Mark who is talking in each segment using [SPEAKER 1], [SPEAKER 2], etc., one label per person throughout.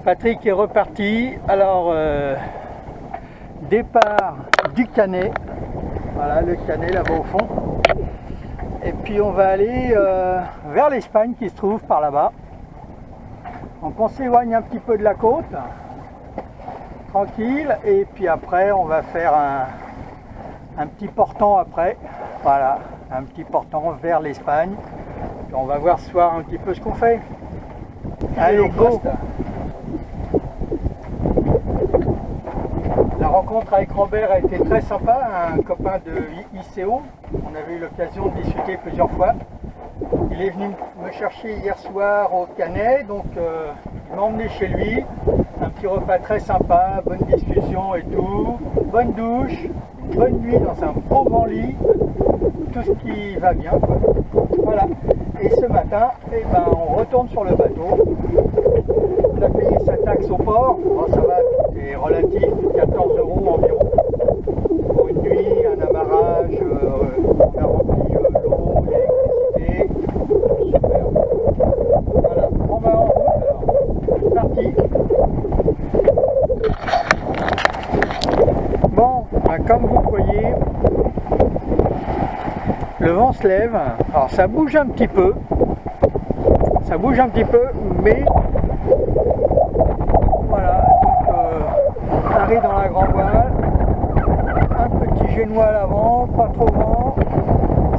[SPEAKER 1] Patrick est reparti. Alors, départ du Canet. Voilà le Canet là-bas au fond. Et puis on va aller vers l'Espagne qui se trouve par là-bas. Donc on s'éloigne un petit peu de la côte. Tranquille. Et puis après on va faire un petit portant après. Voilà, un petit portant vers l'Espagne. On va voir ce soir un petit peu ce qu'on fait. Allez, go! La rencontre avec Robert a été très sympa, un copain de ICO. On avait eu l'occasion de discuter plusieurs fois. Il est venu me chercher hier soir au Canet, donc il m'a emmené chez lui. Un petit repas très sympa, bonne discussion et tout, bonne douche, une bonne nuit dans un beau grand lit, tout ce qui va bien, quoi. Voilà. Et ce matin, eh ben, on retourne sur le bateau. On a payé sa taxe au port. Bon, ça va, c'est relatif, 14 € environ. Pour une nuit, un amarrage, on a rempli l'eau, l'électricité. Super. Voilà, on va en route alors. C'est parti. Bon, ben, comme vous voyez, le vent se lève, alors ça bouge un petit peu, mais voilà, donc on arrive dans la grand voile, un petit génois à l'avant, pas trop vent,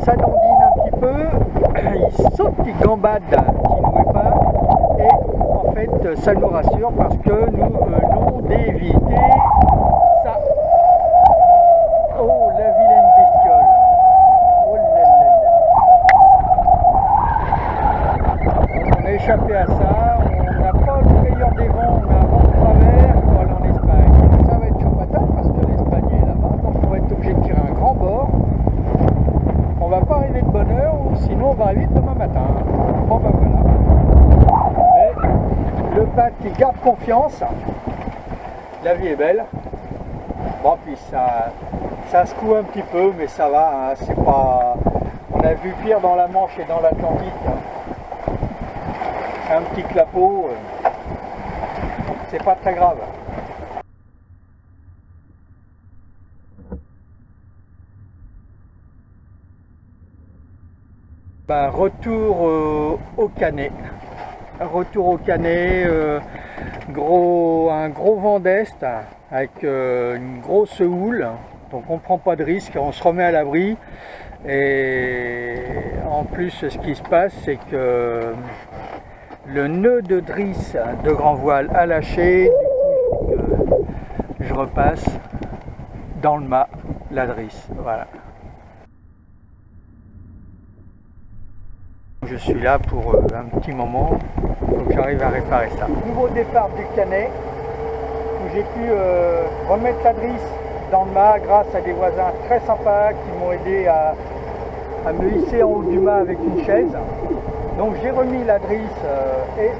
[SPEAKER 1] ça dandine un petit peu, il saute, il gambade, qui ne mouille pas, et en fait ça nous rassure parce que nous venons d'éviter ça. Oh, la vilaine bestiole. On a échappé à ça, on n'a pas le meilleur des vents, on a un vent de travers pour aller en Espagne. Ça va être chaud patate parce que l'Espagne est là-bas, donc on va être obligé de tirer un grand bord. On va pas arriver de bonne heure, ou sinon on va arriver demain matin. Bon ben voilà. Mais le Pat qui garde confiance, la vie est belle. Bon puis ça secoue un petit peu, mais ça va, hein, c'est pas... On a vu pire dans la Manche et dans l'Atlantique. C'est un petit clapot, c'est pas très grave. Ben, retour au Canet. Retour au Canet, un gros vent d'est avec une grosse houle. Donc on ne prend pas de risque, on se remet à l'abri. Et en plus, ce qui se passe, c'est que le nœud de drisse de grand voile a lâché. Du coup, il faut que je repasse dans le mât la drisse. Voilà. Je suis là pour un petit moment. Il faut que j'arrive à réparer ça. Nouveau départ du Canet, où j'ai pu remettre la drisse dans le mât grâce à des voisins très sympas qui m'ont aidé à me hisser en haut du mât avec une chaise. Donc j'ai remis la drisse et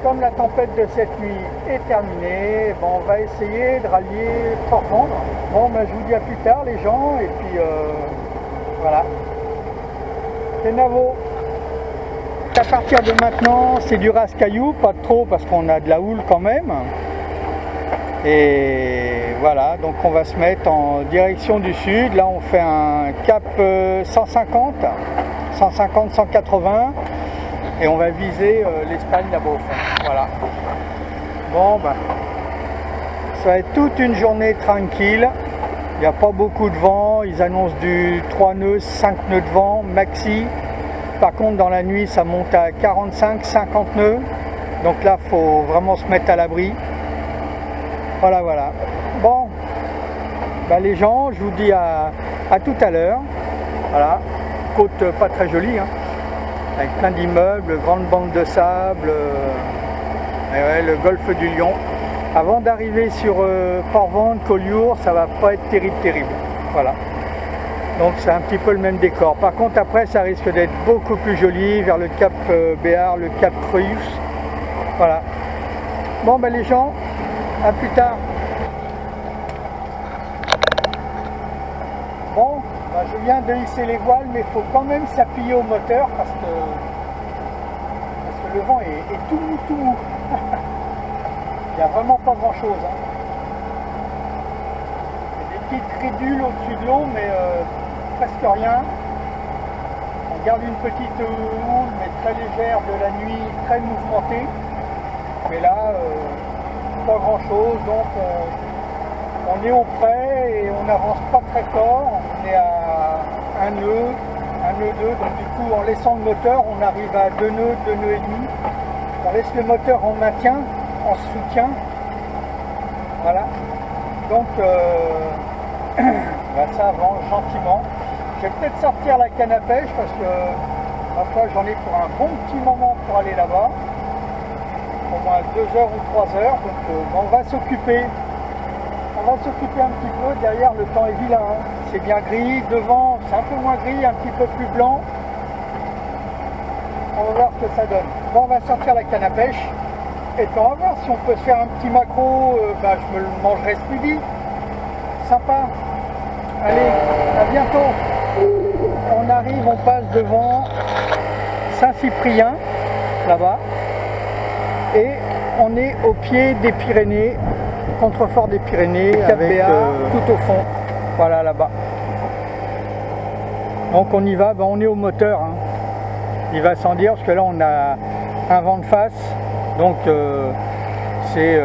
[SPEAKER 1] comme la tempête de cette nuit est terminée, bon, on va essayer de rallier Port-Vendre. Bon, ben, je vous dis à plus tard les gens, et puis voilà. C'est Navo. À partir de maintenant, c'est du rase-caillou, pas trop parce qu'on a de la houle quand même. Et voilà, donc on va se mettre en direction du sud. Là on fait un cap 150, 180 et on va viser l'Espagne là-bas au fond. Voilà. Bon ben, ça va être toute une journée tranquille. Il n'y a pas beaucoup de vent, ils annoncent du 3 nœuds, 5 nœuds de vent maxi. Par contre dans la nuit ça monte à 45-50 nœuds. Donc là il faut vraiment se mettre à l'abri. Voilà, voilà. Bon, ben les gens, je vous dis à tout à l'heure. Voilà, côte pas très jolie, hein, avec plein d'immeubles, grande bande de sable, et ouais, le golfe du Lion. Avant d'arriver sur Port-Vendre, Collioure, ça va pas être terrible. Voilà. Donc c'est un petit peu le même décor. Par contre après ça risque d'être beaucoup plus joli vers le cap Béar, le cap Creus. Voilà. Bon ben les gens, à plus tard. Bon, ben je viens de hisser les voiles, mais il faut quand même s'appuyer au moteur parce que le vent est tout mou. Il n'y a vraiment pas grand chose. Hein. Il y a des petites ridules au-dessus de l'eau, mais presque rien. On garde une petite houle, mais très légère de la nuit, très mouvementée. Mais là, pas grand chose, donc on est au près et on n'avance pas très fort. On est à un nœud 2, donc du coup en laissant le moteur, on arrive à 2 nœuds, 2 nœuds et demi. On laisse le moteur en maintien, en soutien. Voilà. Donc ça avance gentiment. Je vais peut-être sortir la canne à pêche parce que ma foi j'en ai pour un bon petit moment pour aller là-bas. Au moins 2 heures ou 3 heures. Donc on va s'occuper. On va s'occuper un petit peu. Derrière le temps est vilain. Hein. C'est bien gris. Devant c'est un peu moins gris, un petit peu plus blanc. On va voir ce que ça donne. Bon, on va sortir la canne à pêche. Et puis on va voir si on peut se faire un petit maquereau. Je me le mangerai ce midi. Sympa. Allez, à bientôt. On arrive, on passe devant Saint-Cyprien, là-bas. Et on est au pied des Pyrénées, contrefort des Pyrénées, avec tout au fond. Voilà, là-bas. Donc on y va, on est au moteur. Hein. Il va sans dire, parce que là on a un vent de face. Donc c'est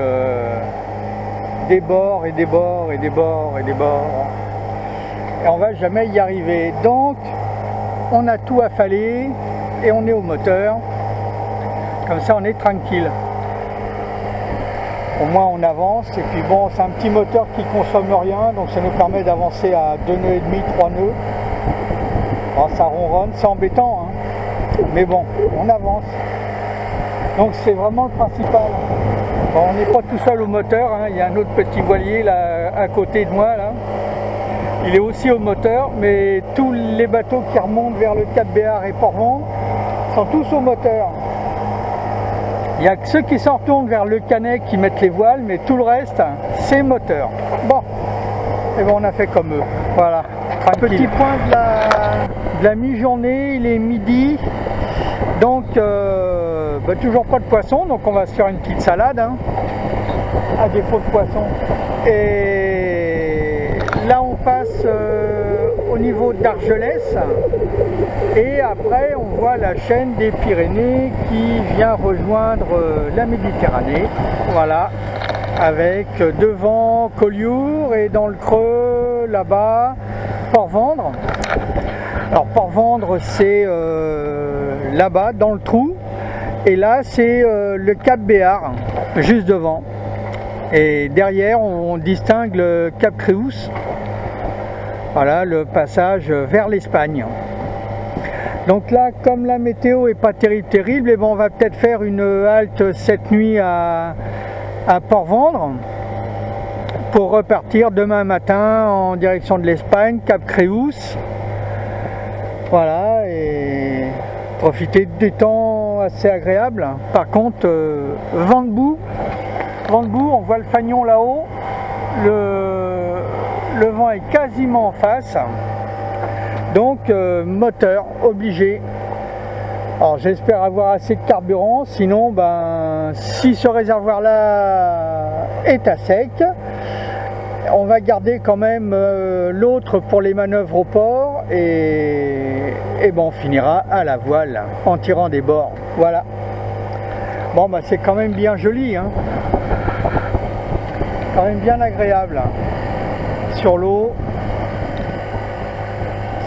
[SPEAKER 1] des bords et des bords et des bords et des bords. Et on va jamais y arriver. Donc on a tout affalé et on est au moteur. Comme ça on est tranquille. Au moins on avance. Et puis bon, c'est un petit moteur qui consomme rien. Donc ça nous permet d'avancer à 2 nœuds et demi, 3 nœuds. Alors, ça ronronne, c'est embêtant. Hein. Mais bon, on avance. Donc c'est vraiment le principal. Bon, on n'est pas tout seul au moteur. Hein. Il y a un autre petit voilier là à côté de moi. Là. Il est aussi au moteur, mais tous les bateaux qui remontent vers le Cap Béar et Port-Ventre sont tous au moteur. Il n'y a que ceux qui s'en retournent vers le Canet qui mettent les voiles, mais tout le reste, c'est moteur. Bon, et bon, on a fait comme eux. Voilà. Petit point de la mi-journée, il est midi. Donc, toujours pas de poisson, donc on va se faire une petite salade, hein, à défaut de poisson. Et là, on passe au niveau d'Argelès. Et après, on voit la chaîne des Pyrénées qui vient rejoindre la Méditerranée. Voilà, avec devant Collioure et dans le creux, là-bas, Port-Ventre. Alors, Port-Ventre, c'est là-bas, dans le trou. Et là, c'est le Cap Béar, juste devant. Et derrière, on distingue le Cap Créus. Voilà, le passage vers l'Espagne. Donc là, comme la météo est pas terrible, et on va peut-être faire une halte cette nuit à Port-Ventre pour repartir demain matin en direction de l'Espagne, Cap Créus. Voilà, et profiter des temps assez agréables. Par contre, vent de boue, on voit le fanion là-haut, le vent est quasiment en face. Donc moteur obligé. Alors j'espère avoir assez de carburant, sinon si ce réservoir là est à sec, on va garder quand même l'autre pour les manœuvres au port et on finira à la voile en tirant des bords. Voilà. Bon c'est quand même bien joli, hein. Quand même bien agréable sur l'eau.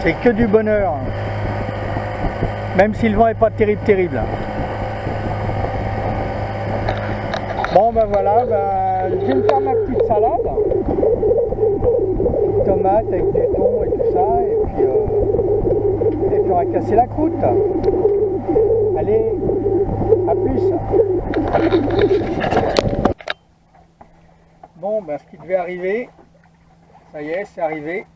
[SPEAKER 1] C'est que du bonheur, même si le vent n'est pas terrible. Bon voilà, je vais me faire ma petite salade, tomates avec du thon et tout ça, et puis on va casser la croûte. Allez, à plus. Bon, ce qui devait arriver, ça y est, c'est arrivé.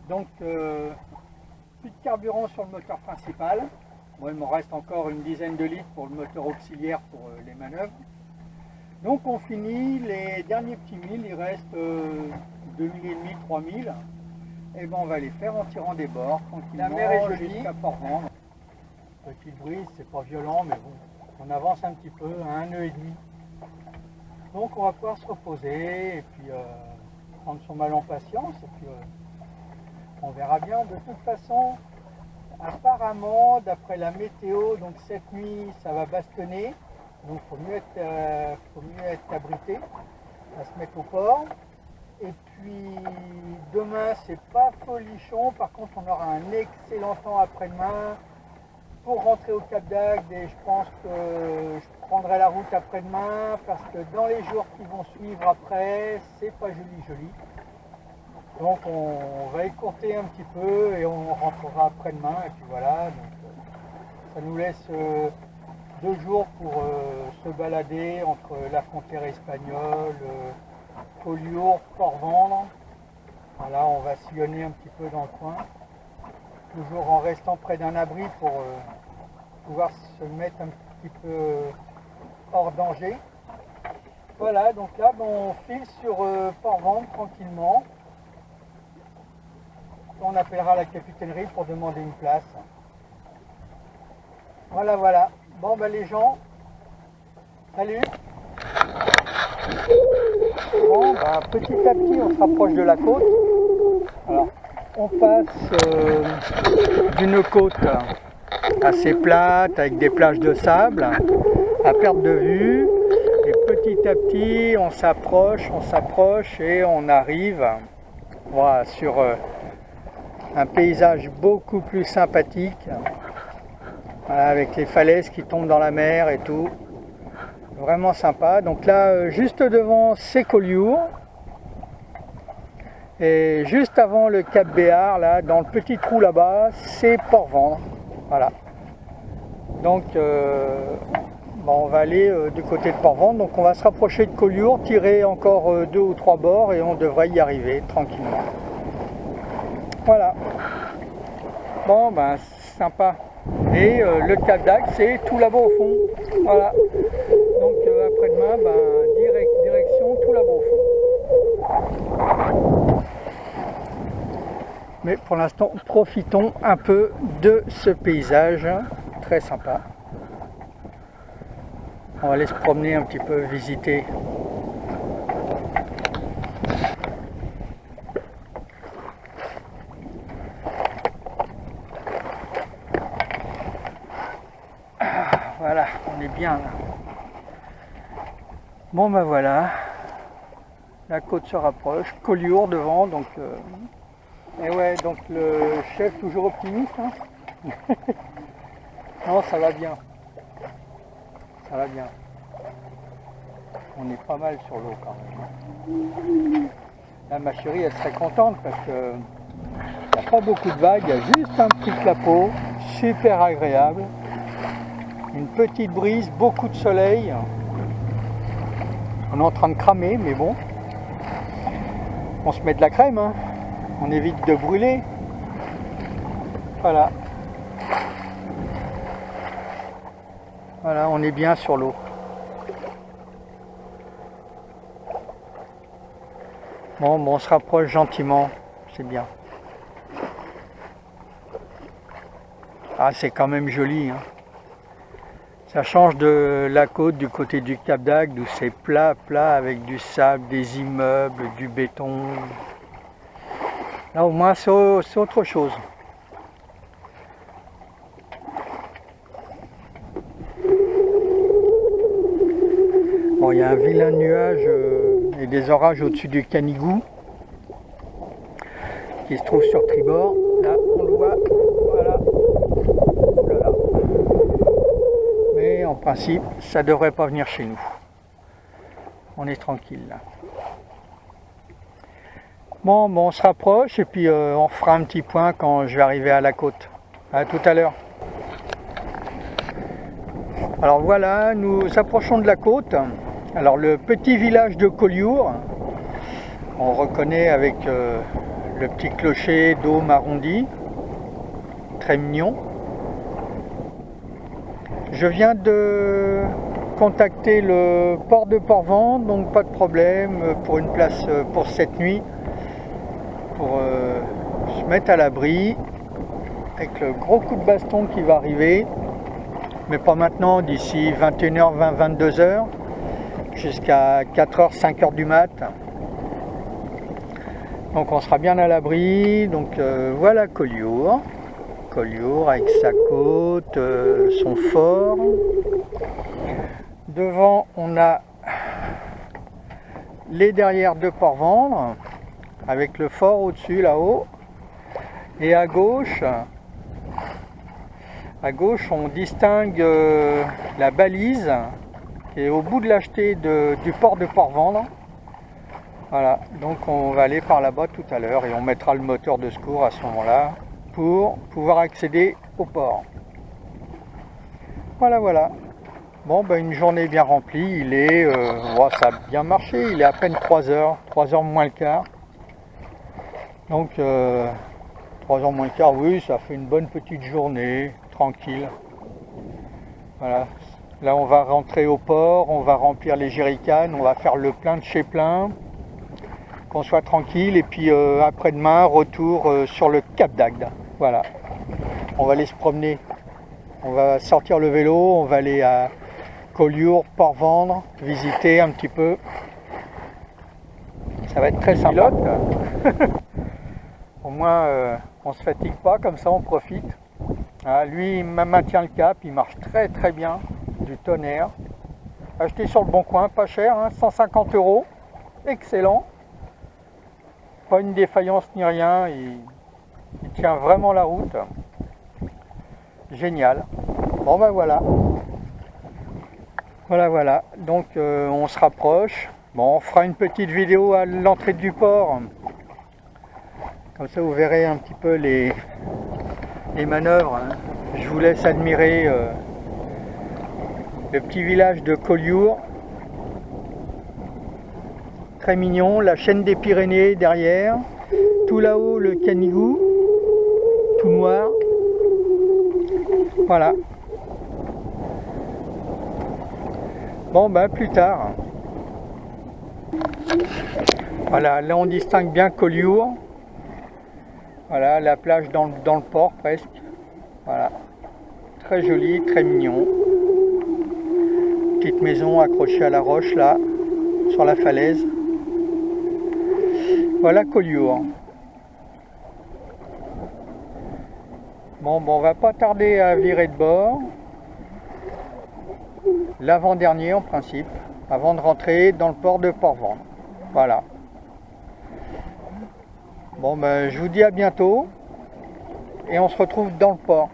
[SPEAKER 1] Donc plus de carburant sur le moteur principal. Bon, il me reste encore une dizaine de litres pour le moteur auxiliaire pour les manœuvres. Donc on finit les derniers petits milles, il reste 2000,5, 3000. Et on va les faire en tirant des bords tranquillement. La mer est jolie jusqu'à Port-Ventre. Petite brise, c'est pas violent, mais bon, on avance un petit peu à 1 nœud et demi. Donc on va pouvoir se reposer et puis prendre son mal en patience et puis on verra bien. De toute façon, apparemment, d'après la météo, donc cette nuit ça va bastonner, donc faut mieux être abrité, à se mettre au port. Et puis demain c'est pas folichon, par contre on aura un excellent temps après-demain pour rentrer au Cap d'Agde et je pense que je prendrai la route après-demain parce que dans les jours qui vont suivre après, c'est pas joli. Donc on va écourter un petit peu et on rentrera après-demain et puis voilà. Donc, ça nous laisse 2 jours pour se balader entre la frontière espagnole, Collioure, Port-Vendre. Voilà, on va sillonner un petit peu dans le coin, toujours en restant près d'un abri pour pouvoir se mettre un petit peu hors danger. Voilà, donc là on file sur Port-Vendre tranquillement. On appellera la capitainerie pour demander une place. Voilà. Bon les gens, salut. Bon, petit à petit on se rapproche de la côte. Alors on passe d'une côte assez plate avec des plages de sable à perte de vue et petit à petit on s'approche et on arrive voilà, sur un paysage beaucoup plus sympathique, voilà, avec les falaises qui tombent dans la mer et tout. Vraiment sympa. Donc là, juste devant, c'est Collioure. Et juste avant le Cap Béar, là, dans le petit trou là-bas, c'est Port-Vendre. Voilà. Donc, on va aller du côté de Port-Vendre. Donc, on va se rapprocher de Collioure, tirer encore 2 ou 3 bords et on devrait y arriver tranquillement. Voilà. Bon, sympa. Et le Cap d'Agde, c'est tout là-bas au fond. Voilà. Donc après-demain, direction tout là-bas au fond. Mais pour l'instant, profitons un peu de ce paysage très sympa. On va aller se promener un petit peu, visiter. Voilà, on est bien là. Bon voilà, la côte se rapproche, Collioure devant, donc et ouais, donc le chef toujours optimiste, hein. Non, ça va bien, on est pas mal sur l'eau quand même. Là ma chérie elle serait contente parce que il n'y a pas beaucoup de vagues, il y a juste un petit clapot, super agréable, une petite brise, beaucoup de soleil. On est en train de cramer, mais bon, on se met de la crème, hein. On évite de brûler. Voilà. Voilà, on est bien sur l'eau. Bon, on se rapproche gentiment, c'est bien. Ah, c'est quand même joli, hein. Ça change de la côte du côté du Cap d'Agde où c'est plat avec du sable, des immeubles, du béton. Là au moins c'est autre chose. Bon, il y a un vilain nuage et des orages au-dessus du Canigou qui se trouve sur tribord. Là on le voit, voilà. Mais en principe, ça ne devrait pas venir chez nous. On est tranquille là. Bon, on se rapproche et puis on fera un petit point quand je vais arriver à la côte. À tout à l'heure. Alors voilà, nous approchons de la côte. Alors le petit village de Collioure, on reconnaît avec le petit clocher dôme arrondi, très mignon. Je viens de contacter le port de Port-Vendre, donc pas de problème pour une place pour cette nuit, pour se mettre à l'abri, avec le gros coup de baston qui va arriver, mais pas maintenant, d'ici 21h, 22h, jusqu'à 4h, 5h du mat. Donc on sera bien à l'abri. Donc voilà Collioure. Collioure avec sa côte, son fort. Devant on a les derrières de Port-Vendre avec le fort au-dessus là-haut. Et à gauche on distingue la balise qui est au bout de l'acheté du port de Port-Vendre. Voilà, donc on va aller par là-bas tout à l'heure et on mettra le moteur de secours à ce moment-là pour pouvoir accéder au port. Voilà, voilà. Bon, ben une journée bien remplie. Il est, ça a bien marché. Il est à peine 3h moins le quart. Donc 3h moins le quart, oui, ça fait une bonne petite journée, tranquille. Voilà. Là, on va rentrer au port, on va remplir les jerrycans, on va faire le plein de chez plein. Qu'on soit tranquille. Et puis après-demain, retour sur le Cap d'Agde. Voilà. On va aller se promener. On va sortir le vélo, on va aller à Collioure, Port-Vendre, visiter un petit peu. Ça va être très sympa. Au moins, on ne se fatigue pas, comme ça on profite. Ah, lui, il maintient le cap, il marche très très bien, du tonnerre. Acheté sur le Bon Coin, pas cher, hein, 150 €, excellent. Pas une défaillance ni rien, il tient vraiment la route. Génial. Bon ben voilà. Voilà, donc on se rapproche. Bon, on fera une petite vidéo à l'entrée du port. Comme ça vous verrez un petit peu les manœuvres. Hein. Je vous laisse admirer le petit village de Collioure. Très mignon, la chaîne des Pyrénées derrière. Tout là-haut le Canigou, tout noir. Voilà. Bon ben plus tard. Voilà, là on distingue bien Collioure. Voilà, la plage dans le port presque. Voilà. Très joli, très mignon. Petite maison accrochée à la roche là, sur la falaise. Voilà Collioure. Bon, on va pas tarder à virer de bord. L'avant-dernier en principe, avant de rentrer dans le port de Port-Vendre. Voilà. Bon, ben, je vous dis à bientôt et on se retrouve dans le port.